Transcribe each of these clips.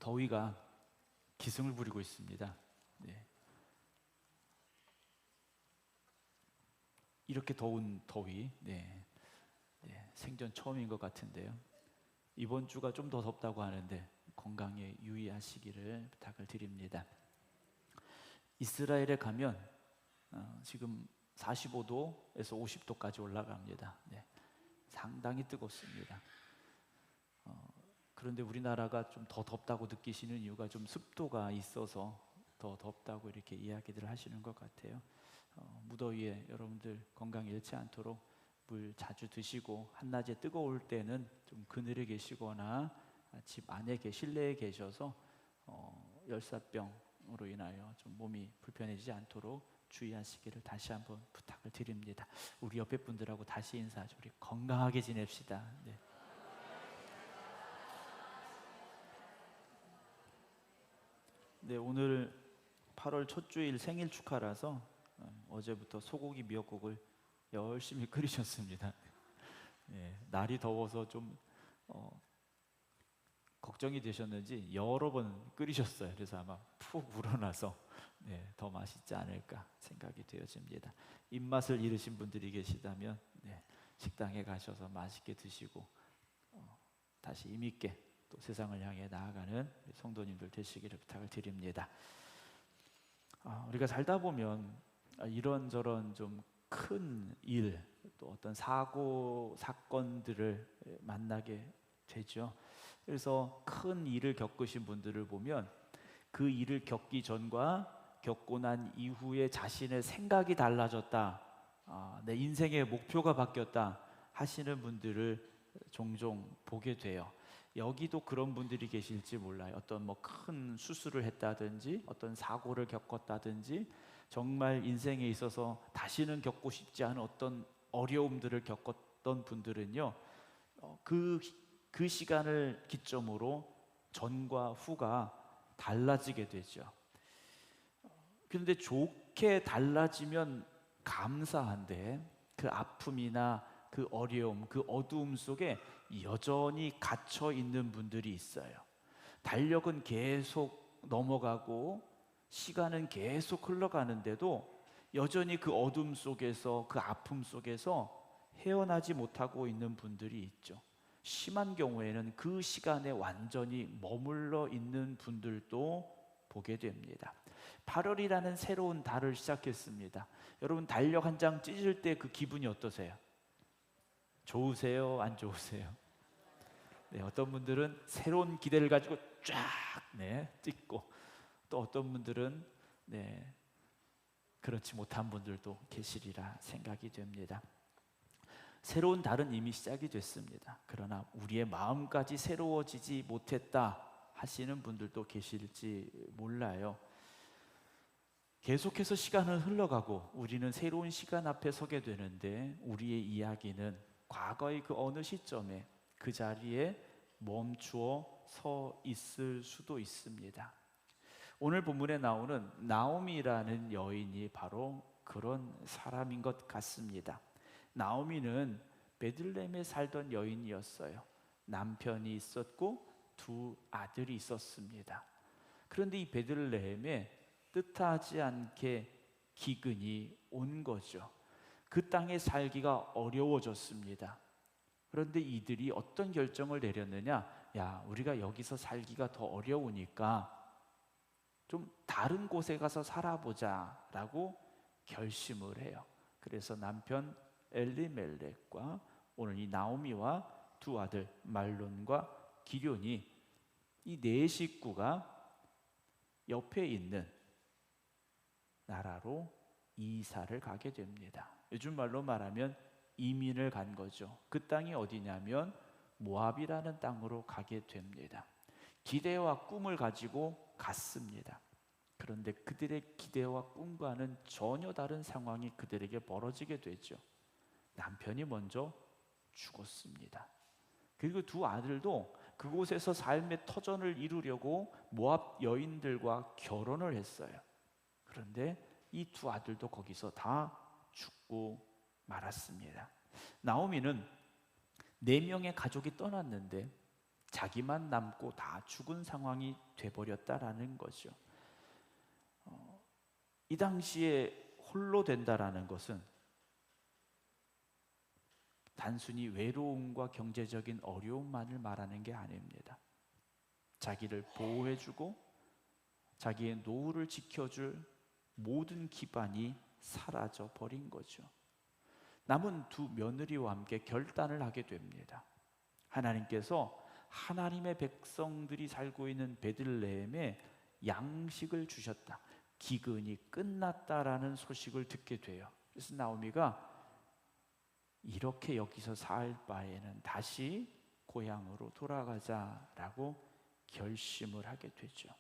더위가 기승을 부리고 있습니다. 네. 이렇게 더운 더위, 생전 처음인 것 같은데요. 이번 주가 좀 더 덥다고 하는데 건강에 유의하시기를 부탁을 드립니다. 이스라엘에 가면 지금 45도에서 50도까지 올라갑니다. 상당히 뜨겁습니다. 그런데 우리나라가 좀 더 덥다고 느끼시는 이유가 좀 습도가 있어서 더 덥다고 이렇게 이야기들 하시는 것 같아요. 무더위에 여러분들 건강 잃지 않도록 물 자주 드시고, 한낮에 뜨거울 때는 좀 그늘에 계시거나 집 안에 실내에 계셔서 열사병으로 인하여 좀 몸이 불편해지지 않도록 주의하시기를 다시 한번 부탁을 드립니다. 우리 옆에 분들하고 다시 인사하죠. 우리 건강하게 지냅시다. 오늘 8월 첫 주일 생일 축하라서 어제부터 소고기 미역국을 열심히 끓이셨습니다. 날이 더워서 좀 걱정이 되셨는지 여러 번 끓이셨어요. 그래서 아마 푹 우러나서 더 맛있지 않을까 생각이 되어집니다. 입맛을 잃으신 분들이 계시다면 식당에 가셔서 맛있게 드시고 다시 힘있게 또 세상을 향해 나아가는 성도님들 되시기를 부탁을 드립니다. 우리가 살다 보면 이런저런 좀 큰 일, 또 어떤 사고, 사건들을 만나게 되죠. 그래서 큰 일을 겪으신 분들을 보면 그 일을 겪기 전과 겪고 난 이후에 자신의 생각이 달라졌다, 내 인생의 목표가 바뀌었다 하시는 분들을 종종 보게 돼요. 여기도 그런 분들이 계실지 몰라요. 어떤 큰 수술을 했다든지 어떤 사고를 겪었다든지 정말 인생에 있어서 다시는 겪고 싶지 않은 어떤 어려움들을 겪었던 분들은요, 그 시간을 기점으로 전과 후가 달라지게 되죠. 그런데 좋게 달라지면 감사한데 그 아픔이나 그 어려움, 그 어두움 속에 여전히 갇혀 있는 분들이 있어요. 달력은 계속 넘어가고 시간은 계속 흘러가는데도 여전히 그 어둠 속에서, 그 아픔 속에서 헤어나지 못하고 있는 분들이 있죠. 심한 경우에는 그 시간에 완전히 머물러 있는 분들도 보게 됩니다. 8월이라는 새로운 달을 시작했습니다. 여러분, 달력 한 장 찢을 때 그 기분이 어떠세요? 좋으세요? 안 좋으세요? 어떤 분들은 새로운 기대를 가지고 쫙 찢고, 또 어떤 분들은 그렇지 못한 분들도 계시리라 생각이 됩니다. 새로운 달은 이미 시작이 됐습니다. 그러나 우리의 마음까지 새로워지지 못했다 하시는 분들도 계실지 몰라요. 계속해서 시간은 흘러가고 우리는 새로운 시간 앞에 서게 되는데, 우리의 이야기는 과거의 그 어느 시점에 그 자리에 멈추어 서 있을 수도 있습니다. 오늘 본문에 나오는 나오미라는 여인이 바로 그런 사람인 것 같습니다. 나오미는 베들레헴에 살던 여인이었어요. 남편이 있었고 두 아들이 있었습니다. 그런데 이 베들레헴에 뜻하지 않게 기근이 온 거죠. 그 땅에 살기가 어려워졌습니다. 그런데 이들이 어떤 결정을 내렸느냐? 우리가 여기서 살기가 더 어려우니까 좀 다른 곳에 가서 살아보자 라고 결심을 해요. 그래서 남편 엘리멜렉과 오늘 이 나오미와 두 아들 말론과 기럐이, 이 네 식구가 옆에 있는 나라로 이사를 가게 됩니다. 요즘 말로 말하면 이민을 간 거죠. 그 땅이 어디냐면 모압이라는 땅으로 가게 됩니다. 기대와 꿈을 가지고 갔습니다. 그런데 그들의 기대와 꿈과는 전혀 다른 상황이 그들에게 벌어지게 되죠. 남편이 먼저 죽었습니다. 그리고 두 아들도 그곳에서 삶의 터전을 이루려고 모압 여인들과 결혼을 했어요. 그런데 이 두 아들도 거기서 다 죽고 말았습니다. 나오미는 4명의 가족이 떠났는데 자기만 남고 다 죽은 상황이 돼버렸다라는 거죠. 이 당시에 홀로 된다라는 것은 단순히 외로움과 경제적인 어려움만을 말하는 게 아닙니다. 자기를 보호해주고 자기의 노후를 지켜줄 모든 기반이 사라져 버린 거죠. 남은 두 며느리와 함께 결단을 하게 됩니다. 하나님께서 하나님의 백성들이 살고 있는 베들레헴에 양식을 주셨다, 기근이 끝났다라는 소식을 듣게 돼요. 그래서 나오미가 이렇게 여기서 살 바에는 다시 고향으로 돌아가자라고 결심을 하게 되죠.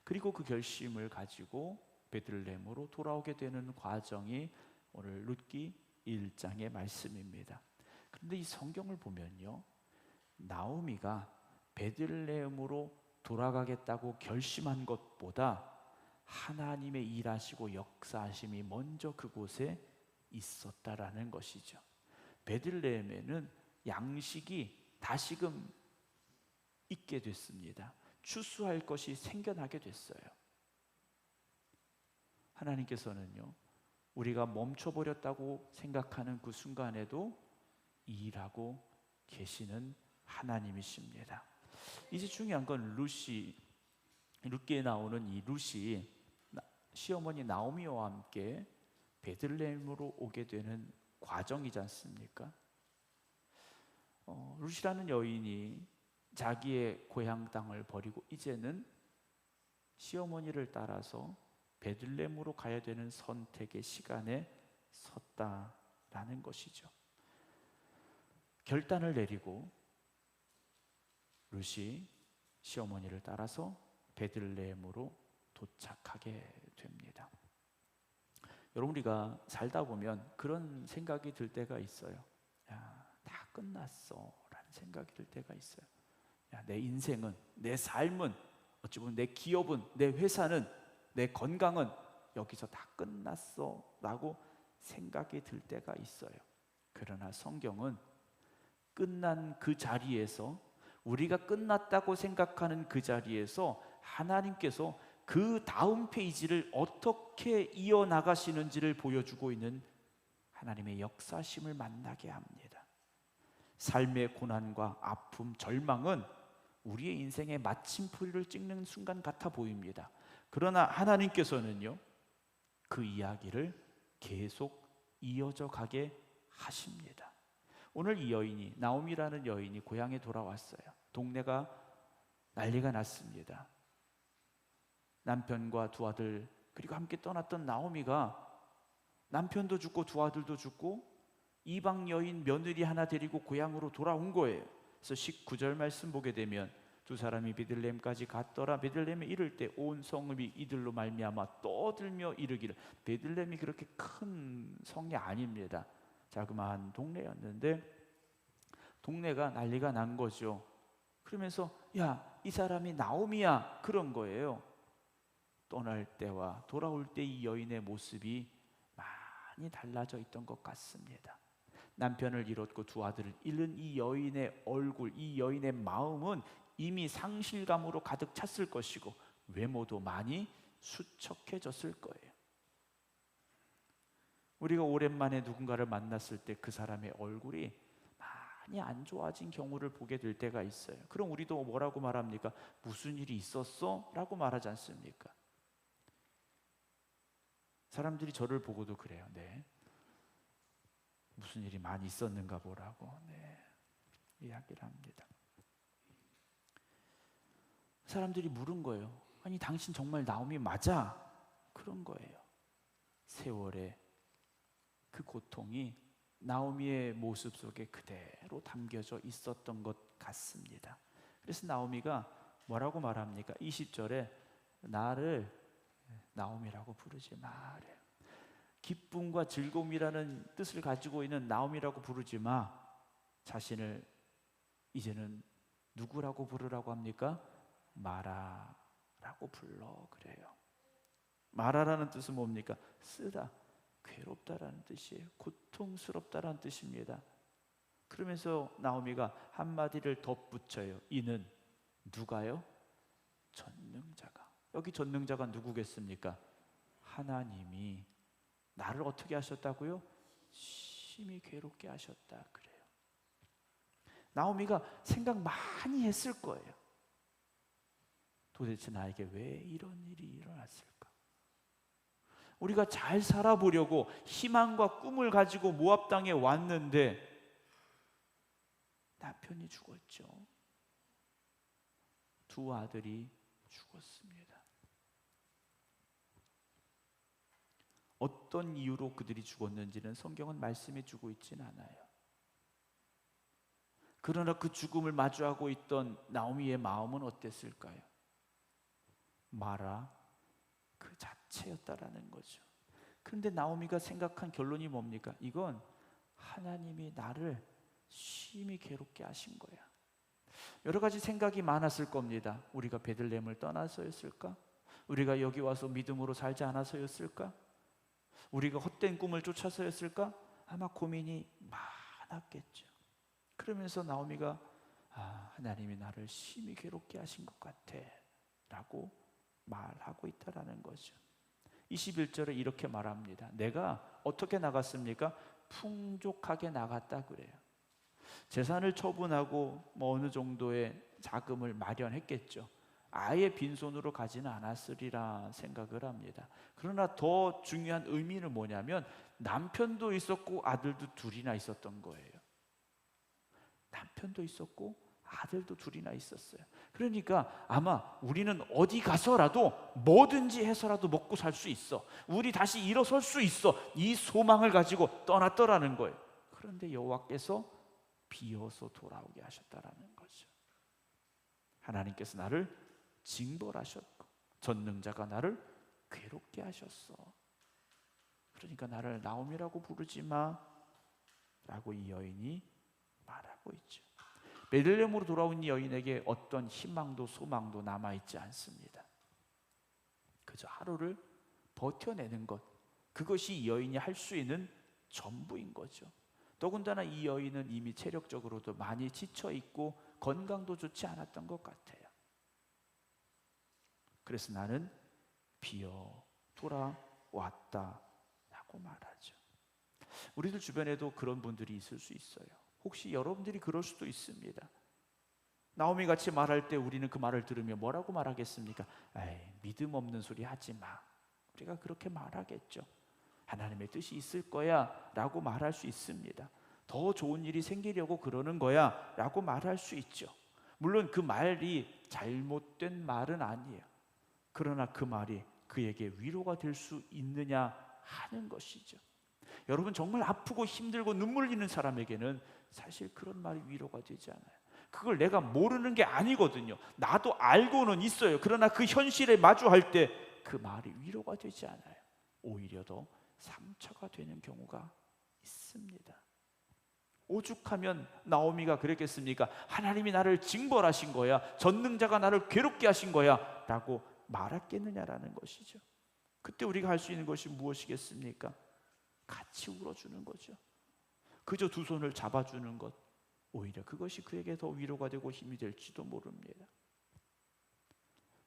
그리고 그 결심을 가지고 베들레헴으로 돌아오게 되는 과정이 오늘 룻기 1장의 말씀입니다. 그런데 이 성경을 보면요, 나오미가 베들레헴으로 돌아가겠다고 결심한 것보다 하나님의 일하시고 역사하심이 먼저 그곳에 있었다라는 것이죠. 베들레헴에는 양식이 다시금 있게 됐습니다. 추수할 것이 생겨나게 됐어요. 하나님께서는요, 우리가 멈춰버렸다고 생각하는 그 순간에도 일하고 계시는 하나님이십니다. 이제 중요한 건 룻기에 나오는 이 룻이 시어머니 나오미와 함께 베들레헴으로 오게 되는 과정이지 않습니까? 룻이라는 여인이 자기의 고향 땅을 버리고 이제는 시어머니를 따라서 베들레헴으로 가야 되는 선택의 시간에 섰다라는 것이죠. 결단을 내리고 룻이 시어머니를 따라서 베들레헴으로 도착하게 됩니다. 여러분, 우리가 살다 보면 그런 생각이 들 때가 있어요. 야, 다 끝났어 라는 생각이 들 때가 있어요. 야, 내 인생은, 내 삶은, 어찌 보면 내 기업은, 내 회사는, 내 건강은 여기서 다 끝났어 라고 생각이 들 때가 있어요. 그러나 성경은 끝난 그 자리에서, 우리가 끝났다고 생각하는 그 자리에서 하나님께서 그 다음 페이지를 어떻게 이어나가시는지를 보여주고 있는 하나님의 역사심을 만나게 합니다. 삶의 고난과 아픔, 절망은 우리의 인생의 마침표를 찍는 순간 같아 보입니다. 그러나 하나님께서는요, 그 이야기를 계속 이어져 가게 하십니다. 오늘 이 여인이, 나오미라는 여인이 고향에 돌아왔어요. 동네가 난리가 났습니다. 남편과 두 아들, 그리고 함께 떠났던 나오미가 남편도 죽고 두 아들도 죽고 이방 여인 며느리 하나 데리고 고향으로 돌아온 거예요. 그래서 19절 말씀 보게 되면 두 사람이 베들레헴까지 갔더라. 베들레헴에 이를 때 온 성읍이 이들로 말미암아 떠들며 이르기를. 베들레헴이 그렇게 큰 성이 아닙니다. 자그마한 동네였는데 동네가 난리가 난 거죠. 그러면서 야, 이 사람이 나오미야, 그런 거예요. 떠날 때와 돌아올 때 이 여인의 모습이 많이 달라져 있던 것 같습니다. 남편을 잃었고 두 아들을 잃은 이 여인의 얼굴, 이 여인의 마음은 이미 상실감으로 가득 찼을 것이고 외모도 많이 수척해졌을 거예요. 우리가 오랜만에 누군가를 만났을 때 그 사람의 얼굴이 많이 안 좋아진 경우를 보게 될 때가 있어요. 그럼 우리도 뭐라고 말합니까? 무슨 일이 있었어? 라고 말하지 않습니까? 사람들이 저를 보고도 그래요. 네, 무슨 일이 많이 있었는가 보라고 이야기를 합니다. 사람들이 물은 거예요. 아니, 당신 정말 나오미 맞아? 그런 거예요. 세월의 그 고통이 나오미의 모습 속에 그대로 담겨져 있었던 것 같습니다. 그래서 나오미가 뭐라고 말합니까? 20절에 나를 나오미라고 부르지 마. 기쁨과 즐거움이라는 뜻을 가지고 있는 나오미라고 부르지 마. 자신을 이제는 누구라고 부르라고 합니까? 마라라고 불러. 그래요. 마라라는 뜻은 뭡니까? 쓰다, 괴롭다라는 뜻이에요. 고통스럽다라는 뜻입니다. 그러면서 나오미가 한마디를 덧붙여요. 이는 누가요? 전능자가. 여기 전능자가 누구겠습니까? 하나님이 나를 어떻게 하셨다고요? 심히 괴롭게 하셨다 그래요. 나오미가 생각 많이 했을 거예요. 도대체 나에게 왜 이런 일이 일어났을까? 우리가 잘 살아보려고 희망과 꿈을 가지고 모압 땅에 왔는데 남편이 죽었죠. 두 아들이 죽었습니다. 어떤 이유로 그들이 죽었는지는 성경은 말씀해 주고 있진 않아요. 그러나 그 죽음을 마주하고 있던 나오미의 마음은 어땠을까요? 마라 그 자체였다라는 거죠. 그런데 나오미가 생각한 결론이 뭡니까? 이건 하나님이 나를 심히 괴롭게 하신 거야. 여러 가지 생각이 많았을 겁니다. 우리가 베들레헴을 떠나서였을까? 우리가 여기 와서 믿음으로 살지 않아서였을까? 우리가 헛된 꿈을 쫓아서였을까? 아마 고민이 많았겠죠. 그러면서 나오미가 하나님이 나를 심히 괴롭게 하신 것 같아 라고 말하고 있다라는 거죠. 21절에 이렇게 말합니다. 내가 어떻게 나갔습니까? 풍족하게 나갔다 그래요. 재산을 처분하고 어느 정도의 자금을 마련했겠죠. 아예 빈손으로 가지는 않았으리라 생각을 합니다. 그러나 더 중요한 의미는 뭐냐면 남편도 있었고 아들도 둘이나 있었던 거예요. 남편도 있었고 아들도 둘이나 있었어요. 그러니까 아마 우리는 어디 가서라도 뭐든지 해서라도 먹고 살 수 있어, 우리 다시 일어설 수 있어, 이 소망을 가지고 떠났더라는 거예요. 그런데 여호와께서 비어서 돌아오게 하셨다라는 거죠. 하나님께서 나를 징벌하셨고 전능자가 나를 괴롭게 하셨어. 그러니까 나를 나오미라고 부르지 마 라고 이 여인이 말하고 있죠. 베들레헴으로 돌아온 이 여인에게 어떤 희망도 소망도 남아있지 않습니다. 그저 하루를 버텨내는 것, 그것이 이 여인이 할 수 있는 전부인 거죠. 더군다나 이 여인은 이미 체력적으로도 많이 지쳐있고 건강도 좋지 않았던 것 같아요. 그래서 나는 비어 돌아왔다 라고 말하죠. 우리들 주변에도 그런 분들이 있을 수 있어요. 혹시 여러분들이 그럴 수도 있습니다. 나오미 같이 말할 때 우리는 그 말을 들으며 뭐라고 말하겠습니까? 에이, 믿음 없는 소리 하지 마. 우리가 그렇게 말하겠죠. 하나님의 뜻이 있을 거야 라고 말할 수 있습니다. 더 좋은 일이 생기려고 그러는 거야 라고 말할 수 있죠. 물론 그 말이 잘못된 말은 아니에요. 그러나 그 말이 그에게 위로가 될 수 있느냐 하는 것이죠. 여러분, 정말 아프고 힘들고 눈물 흘리는 사람에게는 사실 그런 말이 위로가 되지 않아요. 그걸 내가 모르는 게 아니거든요. 나도 알고는 있어요. 그러나 그 현실에 마주할 때 그 말이 위로가 되지 않아요. 오히려 더 상처가 되는 경우가 있습니다. 오죽하면 나오미가 그랬겠습니까? 하나님이 나를 징벌하신 거야, 전능자가 나를 괴롭게 하신 거야 라고 말했겠느냐라는 것이죠. 그때 우리가 할 수 있는 것이 무엇이겠습니까? 같이 울어주는 거죠. 그저 두 손을 잡아주는 것, 오히려 그것이 그에게 더 위로가 되고 힘이 될지도 모릅니다.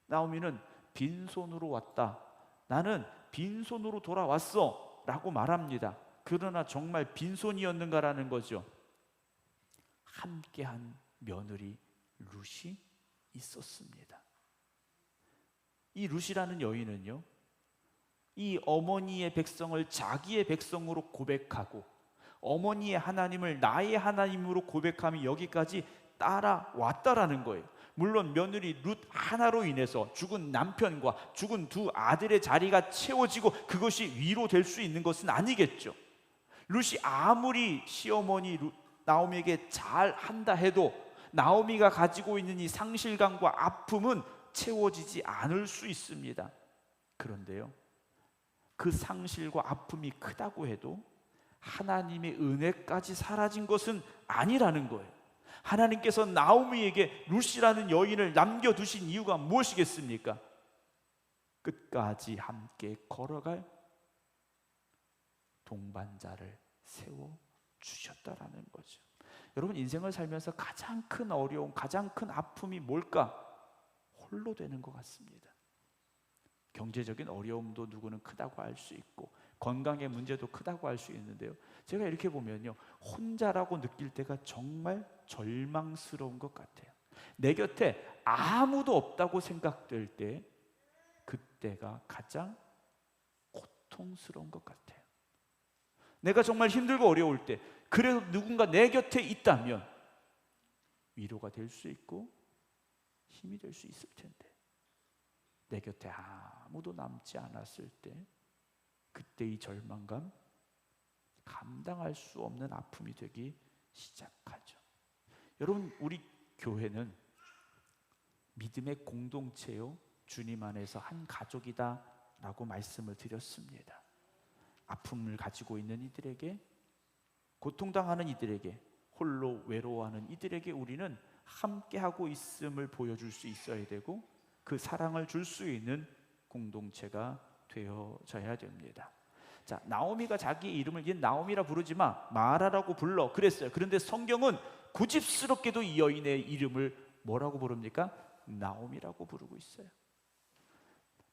나오미는 빈손으로 왔다, 나는 빈손으로 돌아왔어 라고 말합니다. 그러나 정말 빈손이었는가라는 거죠. 함께한 며느리 룻이 있었습니다. 이 룻이라는 여인은요, 이 어머니의 백성을 자기의 백성으로 고백하고 어머니의 하나님을 나의 하나님으로 고백하며 여기까지 따라왔다라는 거예요. 물론 며느리 룻 하나로 인해서 죽은 남편과 죽은 두 아들의 자리가 채워지고 그것이 위로될 수 있는 것은 아니겠죠. 룻이 아무리 시어머니 나오미에게 잘한다 해도 나오미가 가지고 있는 이 상실감과 아픔은 채워지지 않을 수 있습니다. 그런데요, 그 상실과 아픔이 크다고 해도 하나님의 은혜까지 사라진 것은 아니라는 거예요. 하나님께서 나오미에게 룻이라는 여인을 남겨두신 이유가 무엇이겠습니까? 끝까지 함께 걸어갈 동반자를 세워주셨다라는 거죠. 여러분, 인생을 살면서 가장 큰 어려움, 가장 큰 아픔이 뭘까? 홀로 되는 것 같습니다. 경제적인 어려움도 누구는 크다고 할 수 있고 건강의 문제도 크다고 할 수 있는데요, 제가 이렇게 보면요, 혼자라고 느낄 때가 정말 절망스러운 것 같아요. 내 곁에 아무도 없다고 생각될 때 그때가 가장 고통스러운 것 같아요. 내가 정말 힘들고 어려울 때 그래도 누군가 내 곁에 있다면 위로가 될 수 있고 힘이 될 수 있을 텐데, 내 곁에 아무도 남지 않았을 때 그때 이 절망감, 감당할 수 없는 아픔이 되기 시작하죠. 여러분, 우리 교회는 믿음의 공동체요, 주님 안에서 한 가족이다 라고 말씀을 드렸습니다. 아픔을 가지고 있는 이들에게, 고통당하는 이들에게, 홀로 외로워하는 이들에게 우리는 함께하고 있음을 보여줄 수 있어야 되고 그 사랑을 줄 수 있는 공동체가 되어져야 됩니다. 자, 나오미가 자기 이름을 얘 나오미라 부르지 마, 마라라고 불러 그랬어요. 그런데 성경은 고집스럽게도 이 여인의 이름을 뭐라고 부릅니까? 나오미라고 부르고 있어요.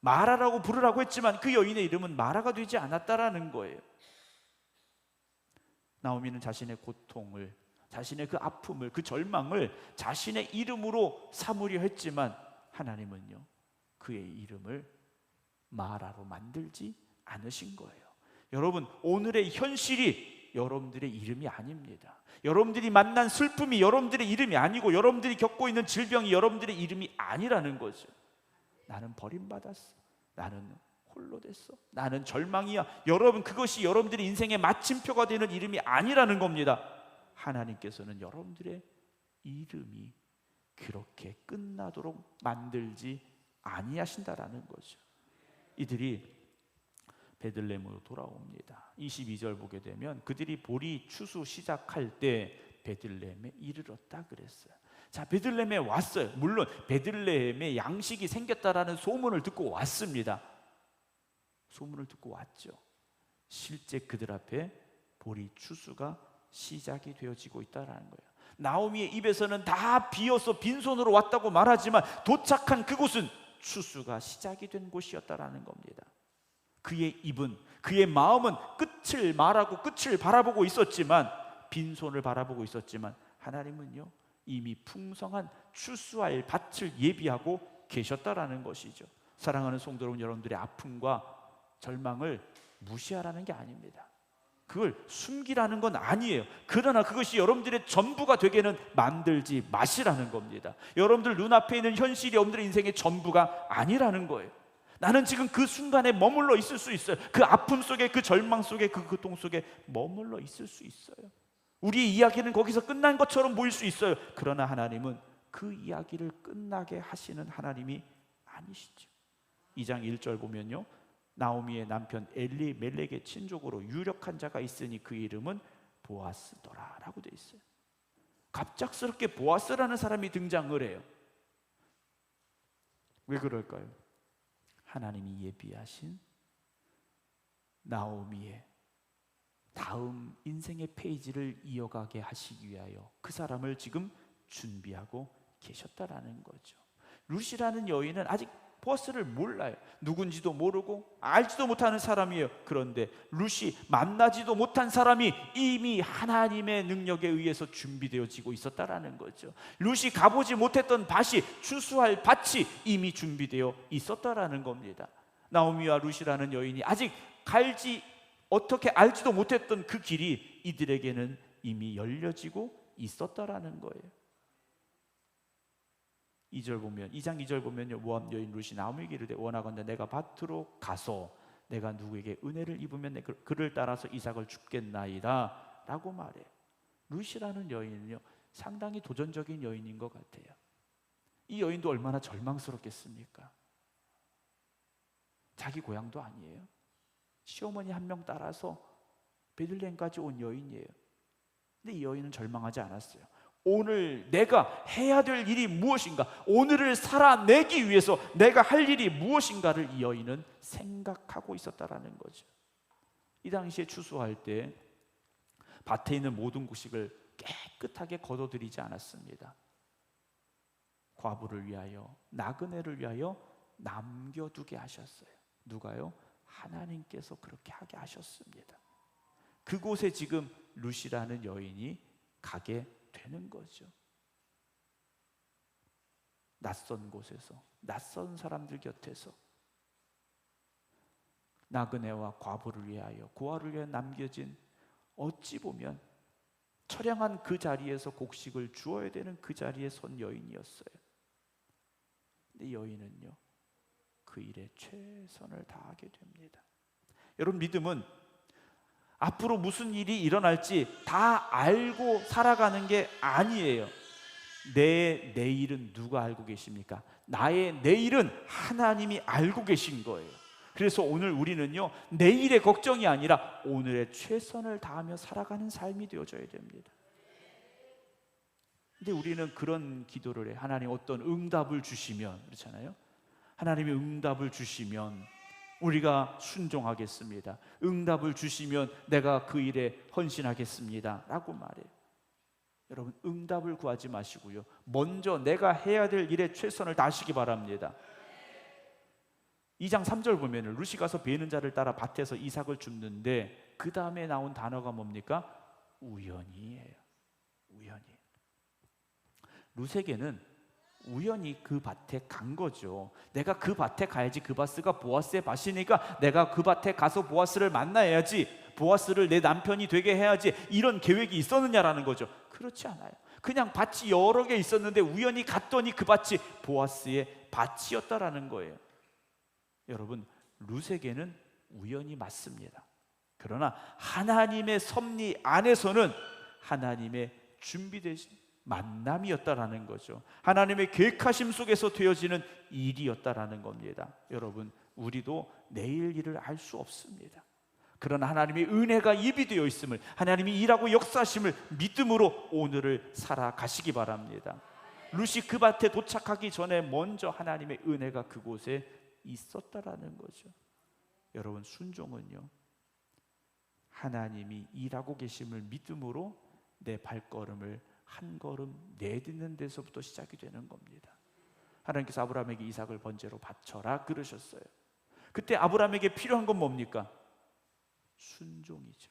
마라라고 부르라고 했지만 그 여인의 이름은 마라가 되지 않았다라는 거예요. 나오미는 자신의 고통을, 자신의 그 아픔을, 그 절망을 자신의 이름으로 삼으려 했지만 하나님은요, 그의 이름을 마라로 만들지 않으신 거예요. 여러분, 오늘의 현실이 여러분들의 이름이 아닙니다. 여러분들이 만난 슬픔이 여러분들의 이름이 아니고 여러분들이 겪고 있는 질병이 여러분들의 이름이 아니라는 거죠. 나는 버림받았어, 나는 홀로 됐어, 나는 절망이야. 여러분, 그것이 여러분들의 인생의 마침표가 되는 이름이 아니라는 겁니다. 하나님께서는 여러분들의 이름이 그렇게 끝나도록 만들지 아니하신다라는 거죠. 이들이 베들레헴으로 돌아옵니다. 22절 보게 되면 그들이 보리 추수 시작할 때 베들레헴에 이르렀다 그랬어요. 자, 베들레헴에 왔어요. 물론 베들레헴에 양식이 생겼다라는 소문을 듣고 왔습니다. 소문을 듣고 왔죠. 실제 그들 앞에 보리 추수가 시작이 되어지고 있다라는 거예요. 나오미의 입에서는 다 비어서 빈손으로 왔다고 말하지만 도착한 그곳은 추수가 시작이 된 곳이었다라는 겁니다. 그의 입은, 그의 마음은 끝을 말하고 끝을 바라보고 있었지만, 빈손을 바라보고 있었지만 하나님은요, 이미 풍성한 추수할 밭을 예비하고 계셨다라는 것이죠. 사랑하는 성도 여러분, 여러분들의 아픔과 절망을 무시하라는 게 아닙니다. 그걸 숨기라는 건 아니에요. 그러나 그것이 여러분들의 전부가 되게는 만들지 마시라는 겁니다. 여러분들 눈앞에 있는 현실이 여러분들의 인생의 전부가 아니라는 거예요. 나는 지금 그 순간에 머물러 있을 수 있어요. 그 아픔 속에, 그 절망 속에, 그 고통 속에 머물러 있을 수 있어요. 우리의 이야기는 거기서 끝난 것처럼 보일 수 있어요. 그러나 하나님은 그 이야기를 끝나게 하시는 하나님이 아니시죠. 2장 1절 보면요, 나오미의 남편 엘리멜렉의 친족으로 유력한 자가 있으니 그 이름은 보아스더라 라고 되어 있어요. 갑작스럽게 보아스라는 사람이 등장을 해요. 왜 그럴까요? 하나님이 예비하신 나오미의 다음 인생의 페이지를 이어가게 하시기 위하여 그 사람을 지금 준비하고 계셨다라는 거죠. 룻이라는 여인은 아직 보아스를 몰라요. 누군지도 모르고 알지도 못하는 사람이에요. 그런데 룻이 만나지도 못한 사람이 이미 하나님의 능력에 의해서 준비되어지고 있었다라는 거죠. 룻이 가보지 못했던 밭이, 추수할 밭이 이미 준비되어 있었다라는 겁니다. 나오미와 룻이라는 여인이 아직 어떻게 알지도 못했던 그 길이 이들에게는 이미 열려지고 있었다라는 거예요. 2절 보면, 2장 2절 보면요, 모압 여인 룻이 나오미에게 이르되 원하건대 내가 밭으로 가서 내가 누구에게 은혜를 입으면 그를 따라서 이삭을 줍겠나이다 라고 말해요. 룻이라는 여인은요, 상당히 도전적인 여인인 것 같아요. 이 여인도 얼마나 절망스럽겠습니까? 자기 고향도 아니에요. 시어머니 한 명 따라서 베들레헴까지 온 여인이에요. 근데 이 여인은 절망하지 않았어요. 오늘 내가 해야 될 일이 무엇인가, 오늘을 살아내기 위해서 내가 할 일이 무엇인가를 이 여인은 생각하고 있었다라는 거죠. 이 당시에 추수할 때 밭에 있는 모든 곡식을 깨끗하게 걷어들이지 않았습니다. 과부를 위하여, 나그네를 위하여 남겨두게 하셨어요. 누가요? 하나님께서 그렇게 하게 하셨습니다. 그곳에 지금 룻이라는 여인이 가게 되는 거죠. 낯선 곳에서, 낯선 사람들 곁에서 나그네와 과부를 위하여, 고아를 위하여 남겨진, 어찌 보면 처량한 그 자리에서 곡식을 주어야 되는 그 자리에 선 여인이었어요. 근데 여인은요, 그 일에 최선을 다하게 됩니다. 여러분, 믿음은 앞으로 무슨 일이 일어날지 다 알고 살아가는 게 아니에요. 내 내일은 누가 알고 계십니까? 나의 내일은 하나님이 알고 계신 거예요. 그래서 오늘 우리는요, 내일의 걱정이 아니라 오늘의 최선을 다하며 살아가는 삶이 되어져야 됩니다. 근데 우리는 그런 기도를 해. 하나님 어떤 응답을 주시면, 그렇잖아요. 하나님이 응답을 주시면 우리가 순종하겠습니다. 응답을 주시면 내가 그 일에 헌신하겠습니다 라고 말해요. 여러분, 응답을 구하지 마시고요, 먼저 내가 해야 될 일에 최선을 다하시기 바랍니다. 2장 3절 보면 룻이 가서 베는 자를 따라 밭에서 이삭을 줍는데 그 다음에 나온 단어가 뭡니까? 우연히예요. 우연히. 룻에게는 우연히 그 밭에 간 거죠. 내가 그 밭에 가야지, 그 밭이 보아스의 밭이니까 내가 그 밭에 가서 보아스를 만나야지, 보아스를 내 남편이 되게 해야지, 이런 계획이 있었느냐라는 거죠. 그렇지 않아요. 그냥 밭이 여러 개 있었는데 우연히 갔더니 그 밭이 보아스의 밭이었다라는 거예요. 여러분, 룻에게는 우연이 맞습니다. 그러나 하나님의 섭리 안에서는 하나님의 준비되신 만남이었다라는 거죠. 하나님의 계획하심 속에서 되어지는 일이었다라는 겁니다. 여러분, 우리도 내일 일을 알 수 없습니다. 그러나 하나님의 은혜가 예비되어 있음을, 하나님이 일하고 역사하심을 믿음으로 오늘을 살아가시기 바랍니다. 룻이 그 밭에 도착하기 전에 먼저 하나님의 은혜가 그곳에 있었다라는 거죠. 여러분, 순종은요, 하나님이 일하고 계심을 믿음으로 내 발걸음을 한 걸음 내딛는 데서부터 시작이 되는 겁니다. 하나님께서 아브라함에게 이삭을 번제로 바쳐라 그러셨어요. 그때 아브라함에게 필요한 건 뭡니까? 순종이죠.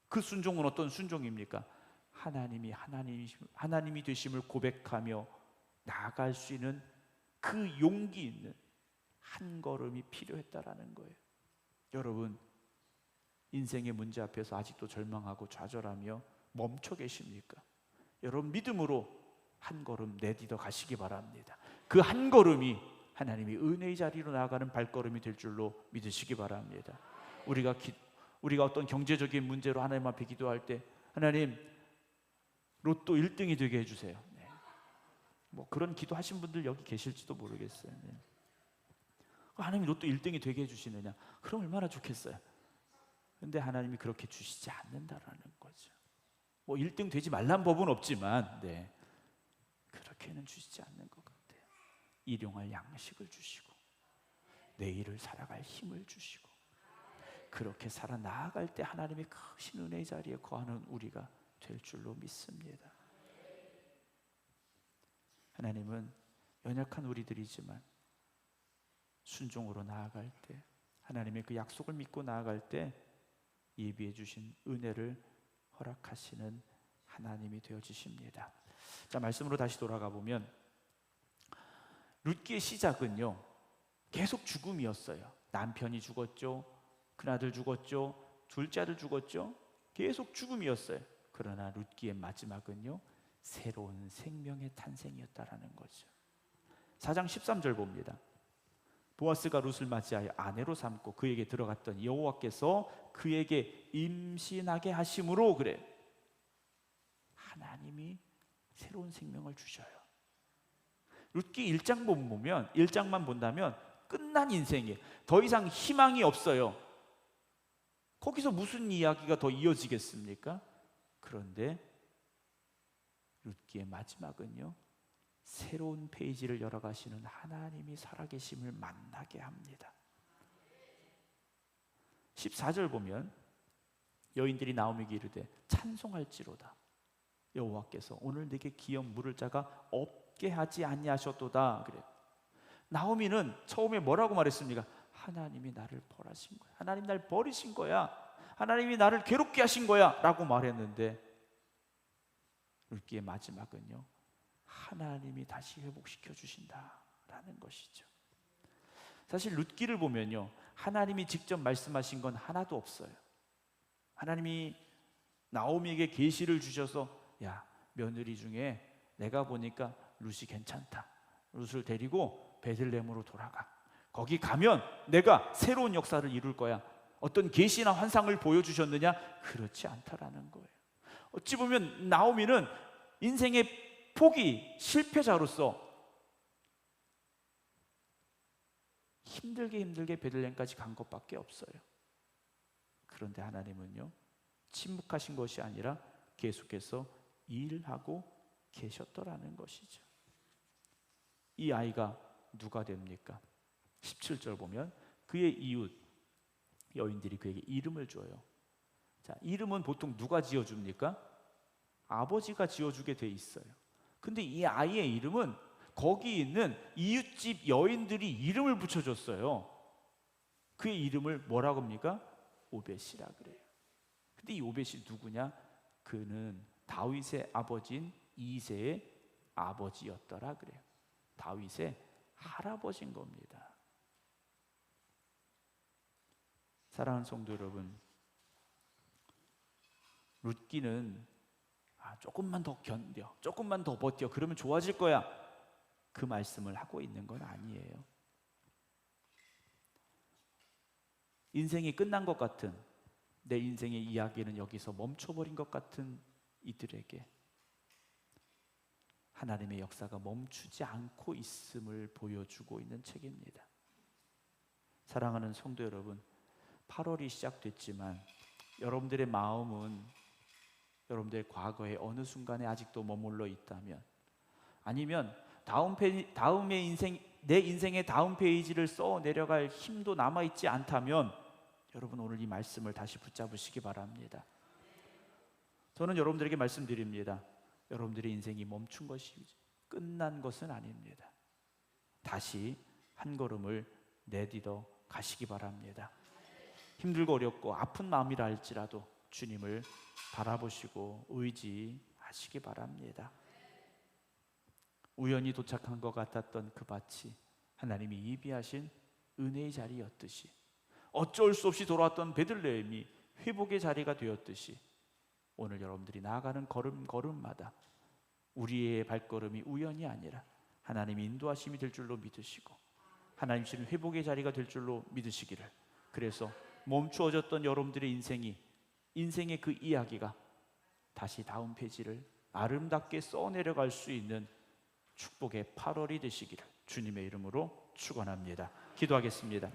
그 순종은 어떤 순종입니까? 하나님이 되심을 고백하며 나아갈 수 있는 그 용기 있는 한 걸음이 필요했다라는 거예요. 여러분, 인생의 문제 앞에서 아직도 절망하고 좌절하며 멈춰 계십니까? 여러분, 믿음으로 한 걸음 내딛어 가시기 바랍니다. 그 한 걸음이 하나님이 은혜의 자리로 나아가는 발걸음이 될 줄로 믿으시기 바랍니다. 우리가 어떤 경제적인 문제로 하나님 앞에 기도할 때, 하나님 로또 1등이 되게 해주세요. 네. 뭐 그런 기도하신 분들 여기 계실지도 모르겠어요. 네. 하나님이 로또 1등이 되게 해주시느냐? 그럼 얼마나 좋겠어요. 근데 하나님이 그렇게 주시지 않는다라는 거죠. 뭐 1등 되지 말란 법은 없지만, 네, 그렇게는 주시지 않는 것 같아요. 일용할 양식을 주시고 내일을 살아갈 힘을 주시고, 그렇게 살아 나아갈 때 하나님의 크신 은혜의 자리에 거하는 우리가 될 줄로 믿습니다. 하나님은 연약한 우리들이지만 순종으로 나아갈 때, 하나님의 그 약속을 믿고 나아갈 때 예비해 주신 은혜를 허락하시는 하나님이 되어주십니다. 자, 말씀으로 다시 돌아가 보면 룻기의 시작은요, 계속 죽음이었어요. 남편이 죽었죠, 큰아들 죽었죠, 둘째 아들 죽었죠. 계속 죽음이었어요. 그러나 룻기의 마지막은요, 새로운 생명의 탄생이었다라는 거죠. 4장 13절 봅니다. 보아스가 룻을 맞이하여 아내로 삼고 그에게 들어갔더니 여호와께서 그에게 임신하게 하심으로, 그래, 하나님이 새로운 생명을 주셔요. 룻기 1장만 본다면 끝난 인생이에요. 더 이상 희망이 없어요. 거기서 무슨 이야기가 더 이어지겠습니까? 그런데 룻기의 마지막은요, 새로운 페이지를 열어가시는 하나님이 살아계심을 만나게 합니다. 14절 보면 여인들이 나오미에게 이르되 찬송할지로다. 여호와께서 오늘 내게 기업 물을 자가 없게 하지 아니하셨도다. 그래요. 나오미는 처음에 뭐라고 말했습니까? 하나님이 나를 벌하신 거야. 하나님 날 버리신 거야. 하나님이 나를 괴롭게 하신 거야 라고 말했는데, 룻기의 마지막은요, 하나님이 다시 회복시켜 주신다라는 것이죠. 사실 룻기를 보면요, 하나님이 직접 말씀하신 건 하나도 없어요. 하나님이 나오미에게 계시를 주셔서, 야, 며느리 중에 내가 보니까 룻이 괜찮다. 룻을 데리고 베들레헴으로 돌아가. 거기 가면 내가 새로운 역사를 이룰 거야. 어떤 계시나 환상을 보여주셨느냐? 그렇지 않다라는 거예요. 어찌 보면 나오미는 인생의 포기 실패자로서 힘들게 베들레헴까지 간 것밖에 없어요. 그런데 하나님은요, 침묵하신 것이 아니라 계속해서 일하고 계셨더라는 것이죠. 이 아이가 누가 됩니까? 17절 보면 그의 이웃 여인들이 그에게 이름을 줘요. 자, 이름은 보통 누가 지어줍니까? 아버지가 지어주게 돼 있어요. 근데 이 아이의 이름은 거기 있는 이웃집 여인들이 이름을 붙여줬어요. 그의 이름을 뭐라고 합니까? 오벳이라 그래요. 근데 이 오벳이 누구냐? 그는 다윗의 아버지인 이새의 아버지였더라 그래요. 다윗의 할아버지인 겁니다. 사랑하는 성도 여러분, 룻기는 조금만 더 견뎌, 조금만 더 버텨, 그러면 좋아질 거야, 그 말씀을 하고 있는 건 아니에요. 인생이 끝난 것 같은, 내 인생의 이야기는 여기서 멈춰버린 것 같은 이들에게 하나님의 역사가 멈추지 않고 있음을 보여주고 있는 책입니다. 사랑하는 성도 여러분, 8월이 시작됐지만 여러분들의 마음은 여러분들의 과거의 어느 순간에 아직도 머물러 있다면, 아니면 다음의 인생, 내 인생의 다음 페이지를 써 내려갈 힘도 남아있지 않다면, 여러분 오늘 이 말씀을 다시 붙잡으시기 바랍니다. 저는 여러분들에게 말씀드립니다. 여러분들의 인생이 멈춘 것이 끝난 것은 아닙니다. 다시 한 걸음을 내딛어 가시기 바랍니다. 힘들고 어렵고 아픈 마음이라 할지라도 주님을 바라보시고 의지하시기 바랍니다. 우연히 도착한 것 같았던 그 밭이 하나님이 예비하신 은혜의 자리였듯이, 어쩔 수 없이 돌아왔던 베들레헴이 회복의 자리가 되었듯이, 오늘 여러분들이 나아가는 걸음마다 우리의 발걸음이 우연이 아니라 하나님의 인도하심이 될 줄로 믿으시고, 하나님 주시는 회복의 자리가 될 줄로 믿으시기를, 그래서 멈추어졌던 여러분들의 인생의 그 이야기가 다시 다음 페이지를 아름답게 써내려갈 수 있는 축복의 8월이 되시기를 주님의 이름으로 축원합니다. 기도하겠습니다.